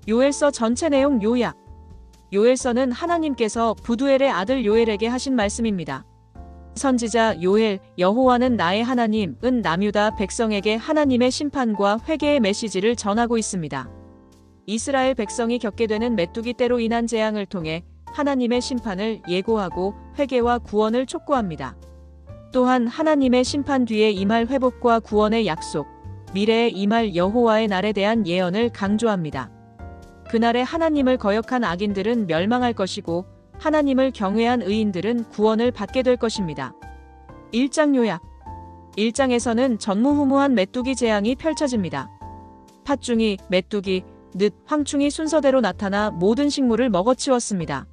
요엘서 전체 내용 요약. 요엘서는 하나님께서 부두엘의 아들 요엘에게 하신 말씀입니다. 선지자 요엘, 여호와는 나의 하나님은 남유다 백성에게 하나님의 심판과 회개의 메시지를 전하고 있습니다. 이스라엘 백성이 겪게 되는 메뚜기 떼로 인한 재앙을 통해 하나님의 심판을 예고하고 회개와 구원을 촉구합니다. 또한 하나님의 심판 뒤에 임할 회복과 구원의 약속, 미래에 임할 여호와의 날에 대한 예언을 강조합니다. 그날에 하나님을 거역한 악인들은 멸망할 것이고 하나님을 경외한 의인들은 구원을 받게 될 것입니다. 1장 요약. 1장에서는 전무후무한 메뚜기 재앙이 펼쳐집니다. 팥중이, 메뚜기, 늪, 황충이 순서대로 나타나 모든 식물을 먹어치웠습니다.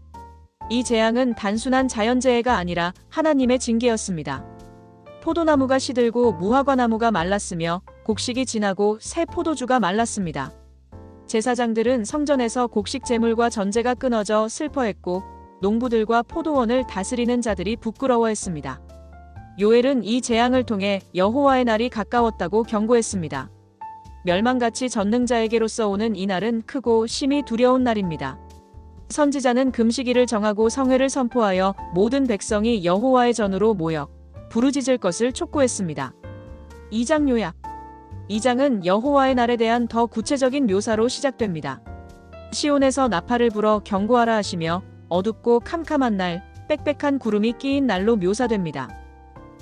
이 재앙은 단순한 자연재해가 아니라 하나님의 징계였습니다. 포도나무가 시들고 무화과나무가 말랐으며 곡식이 지나고 새 포도주가 말랐습니다. 제사장들은 성전에서 곡식 제물과 전제가 끊어져 슬퍼했고 농부들과 포도원을 다스리는 자들이 부끄러워했습니다. 요엘은 이 재앙을 통해 여호와의 날이 가까웠다고 경고했습니다. 멸망같이 전능자에게로서 오는 이 날은 크고 심히 두려운 날입니다. 선지자는 금식일을 정하고 성회를 선포하여 모든 백성이 여호와의 전으로 모여 부르짖을 것을 촉구했습니다. 2장 요약. 2장은 여호와의 날에 대한 더 구체적인 묘사로 시작됩니다. 시온에서 나팔을 불어 경고하라 하시며 어둡고 캄캄한 날, 빽빽한 구름이 끼인 날로 묘사됩니다.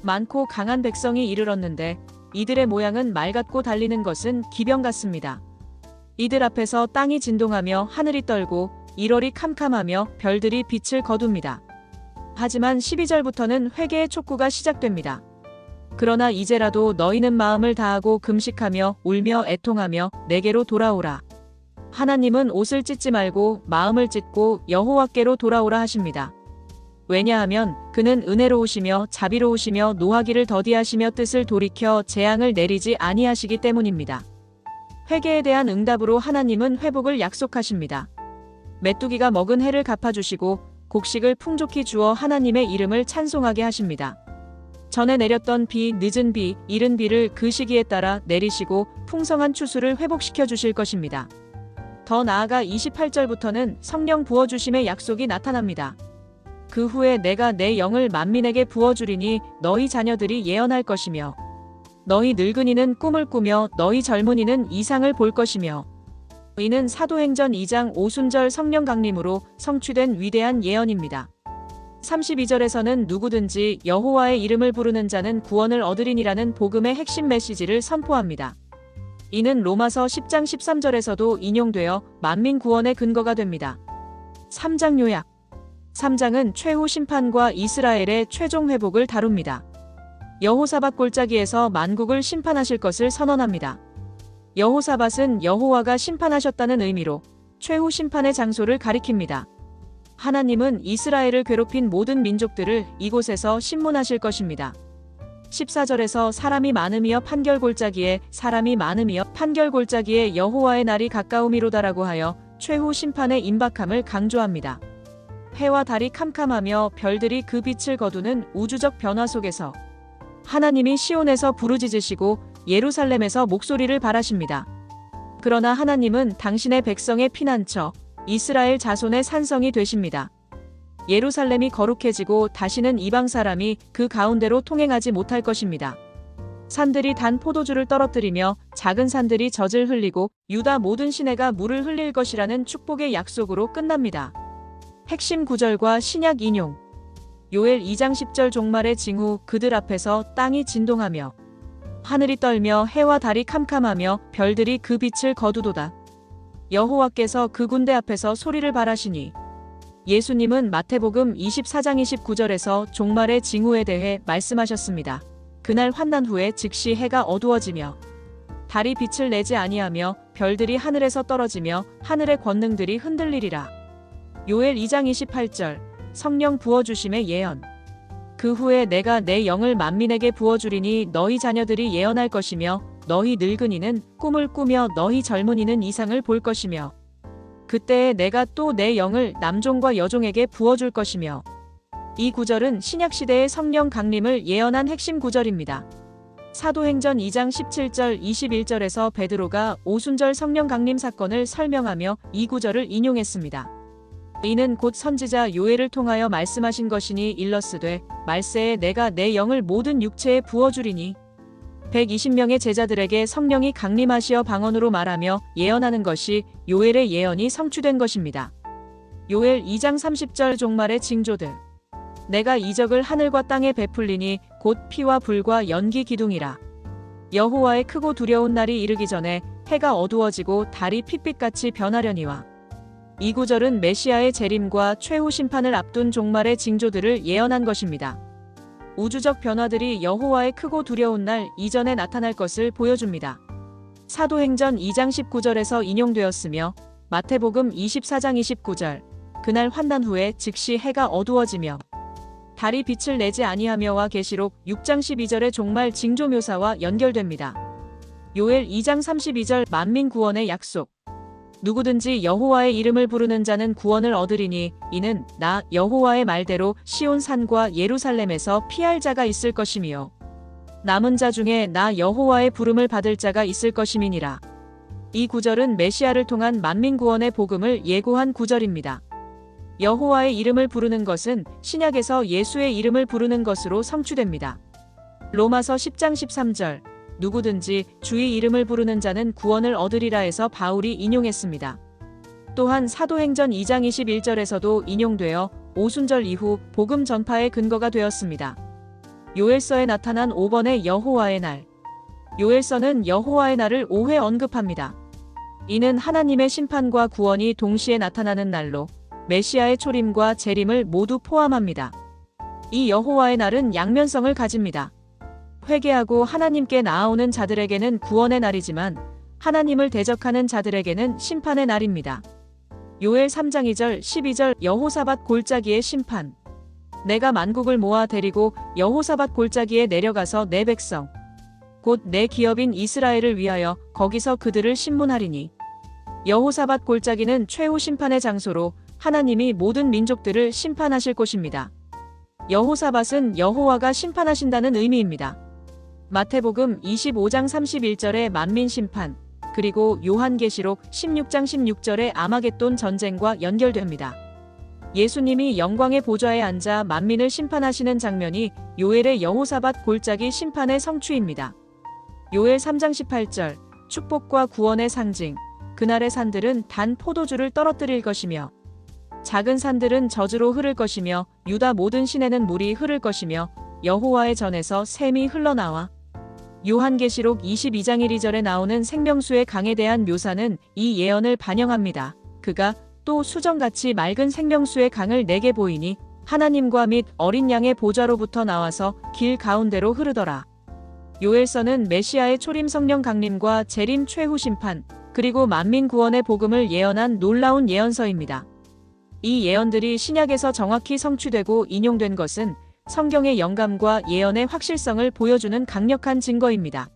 많고 강한 백성이 이르렀는데 이들의 모양은 말 같고 달리는 것은 기병 같습니다. 이들 앞에서 땅이 진동하며 하늘이 떨고 일월이 캄캄하며 별들이 빛을 거둡니다. 하지만 12절부터는 회개의 촉구가 시작됩니다. 그러나 이제라도 너희는 마음을 다하고 금식하며 울며 애통하며 내게로 돌아오라. 하나님은 옷을 찢지 말고 마음을 찢고 여호와께로 돌아오라 하십니다. 왜냐하면 그는 은혜로우시며 자비로우시며 노하기를 더디하시며 뜻을 돌이켜 재앙을 내리지 아니하시기 때문입니다. 회개에 대한 응답으로 하나님은 회복을 약속하십니다. 메뚜기가 먹은 해를 갚아주시고 곡식을 풍족히 주어 하나님의 이름을 찬송하게 하십니다. 전에 내렸던 비, 늦은 비, 이른 비를 그 시기에 따라 내리시고 풍성한 추수를 회복시켜 주실 것입니다. 더 나아가 28절부터는 성령 부어주심의 약속이 나타납니다. 그 후에 내가 내 영을 만민에게 부어주리니 너희 자녀들이 예언할 것이며 너희 늙은이는 꿈을 꾸며 너희 젊은이는 이상을 볼 것이며 이는 사도행전 2장 오순절 성령 강림으로 성취된 위대한 예언입니다. 32절에서는 누구든지 여호와의 이름을 부르는 자는 구원을 얻으리니라는 복음의 핵심 메시지를 선포합니다. 이는 로마서 10장 13절에서도 인용되어 만민 구원의 근거가 됩니다. 3장 요약. 3장은 최후 심판과 이스라엘의 최종 회복을 다룹니다. 여호사밧 골짜기에서 만국을 심판하실 것을 선언합니다. 여호사밧은 여호와가 심판하셨다는 의미로 최후 심판의 장소를 가리킵니다. 하나님은 이스라엘을 괴롭힌 모든 민족들을 이곳에서 심문하실 것입니다. 14절에서 사람이 많음이여 판결 골짜기에 사람이 많음이여 판결 골짜기에 여호와의 날이 가까움이로다라고 하여 최후 심판의 임박함을 강조합니다. 해와 달이 캄캄하며 별들이 그 빛을 거두는 우주적 변화 속에서 하나님이 시온에서 부르짖으시고 예루살렘에서 목소리를 발하십니다. 그러나 하나님은 당신의 백성의 피난처, 이스라엘 자손의 산성이 되십니다. 예루살렘이 거룩해지고 다시는 이방 사람이 그 가운데로 통행하지 못할 것입니다. 산들이 단 포도주를 떨어뜨리며 작은 산들이 젖을 흘리고 유다 모든 시내가 물을 흘릴 것이라는 축복의 약속으로 끝납니다. 핵심 구절과 신약 인용. 요엘 2장 10절 종말의 징후 그들 앞에서 땅이 진동하며 하늘이 떨며 해와 달이 캄캄하며 별들이 그 빛을 거두도다. 여호와께서 그 군대 앞에서 소리를 발하시니 예수님은 마태복음 24장 29절에서 종말의 징후에 대해 말씀하셨습니다. 그날 환난 후에 즉시 해가 어두워지며 달이 빛을 내지 아니하며 별들이 하늘에서 떨어지며 하늘의 권능들이 흔들리리라. 요엘 2장 28절 성령 부어주심의 예언. 그 후에 내가 내 영을 만민에게 부어주리니 너희 자녀들이 예언할 것이며 너희 늙은이는 꿈을 꾸며 너희 젊은이는 이상을 볼 것이며 그때에 내가 또 내 영을 남종과 여종에게 부어줄 것이며 이 구절은 신약시대의 성령 강림을 예언한 핵심 구절입니다. 사도행전 2장 17절 21절에서 베드로가 오순절 성령 강림 사건을 설명하며 이 구절을 인용했습니다. 이는 곧 선지자 요엘을 통하여 말씀하신 것이니 일러스되 말세에 내가 내 영을 모든 육체에 부어주리니 120명의 제자들에게 성령이 강림하시어 방언으로 말하며 예언하는 것이 요엘의 예언이 성취된 것입니다. 요엘 2장 30절 종말의 징조들. 내가 이적을 하늘과 땅에 베풀리니 곧 피와 불과 연기 기둥이라. 여호와의 크고 두려운 날이 이르기 전에 해가 어두워지고 달이 핏빛같이 변하려니와. 이 구절은 메시아의 재림과 최후 심판을 앞둔 종말의 징조들을 예언한 것입니다. 우주적 변화들이 여호와의 크고 두려운 날 이전에 나타날 것을 보여줍니다. 사도행전 2장 19절에서 인용되었으며 마태복음 24장 29절 그날 환난 후에 즉시 해가 어두워지며 달이 빛을 내지 아니하며와 계시록 6장 12절의 종말 징조 묘사와 연결됩니다. 요엘 2장 32절 만민 구원의 약속. 누구든지 여호와의 이름을 부르는 자는 구원을 얻으리니 이는 나 여호와의 말대로 시온 산과 예루살렘에서 피할 자가 있을 것이며 남은 자 중에 나 여호와의 부름을 받을 자가 있을 것임이니라. 이 구절은 메시아를 통한 만민 구원의 복음을 예고한 구절입니다. 여호와의 이름을 부르는 것은 신약에서 예수의 이름을 부르는 것으로 성취됩니다. 로마서 10장 13절 누구든지 주의 이름을 부르는 자는 구원을 얻으리라에서 바울이 인용했습니다. 또한 사도행전 2장 21절에서도 인용되어 오순절 이후 복음 전파의 근거가 되었습니다. 요엘서에 나타난 5번의 여호와의 날. 요엘서는 여호와의 날을 5회 언급합니다. 이는 하나님의 심판과 구원이 동시에 나타나는 날로 메시아의 초림과 재림을 모두 포함합니다. 이 여호와의 날은 양면성을 가집니다. 회개하고 하나님께 나아오는 자들에게는 구원의 날이지만 하나님을 대적하는 자들에게는 심판의 날입니다. 요엘 3장 2절 12절 여호사밧 골짜기의 심판. 내가 만국을 모아 데리고 여호사밧 골짜기에 내려가서 내 백성 곧 내 기업인 이스라엘을 위하여 거기서 그들을 심문하리니. 여호사밧 골짜기는 최후 심판의 장소로 하나님이 모든 민족들을 심판하실 곳입니다. 여호사밧은 여호와가 심판하신다는 의미입니다. 마태복음 25장 31절의 만민 심판, 그리고 요한계시록 16장 16절의 아마겟돈 전쟁과 연결됩니다. 예수님이 영광의 보좌에 앉아 만민을 심판하시는 장면이 요엘의 여호사밧 골짜기 심판의 성취입니다. 요엘 3장 18절, 축복과 구원의 상징. 그날의 산들은 단 포도주를 떨어뜨릴 것이며 작은 산들은 저주로 흐를 것이며 유다 모든 시내는 물이 흐를 것이며 여호와의 전에서 샘이 흘러나와. 요한계시록 22장 1, 2절에 나오는 생명수의 강에 대한 묘사는 이 예언을 반영합니다. 그가 또 수정같이 맑은 생명수의 강을 내게 보이니 하나님과 및 어린 양의 보좌로부터 나와서 길 가운데로 흐르더라. 요엘서는 메시아의 초림 성령 강림과 재림 최후 심판, 그리고 만민 구원의 복음을 예언한 놀라운 예언서입니다. 이 예언들이 신약에서 정확히 성취되고 인용된 것은 성경의 영감과 예언의 확실성을 보여주는 강력한 증거입니다.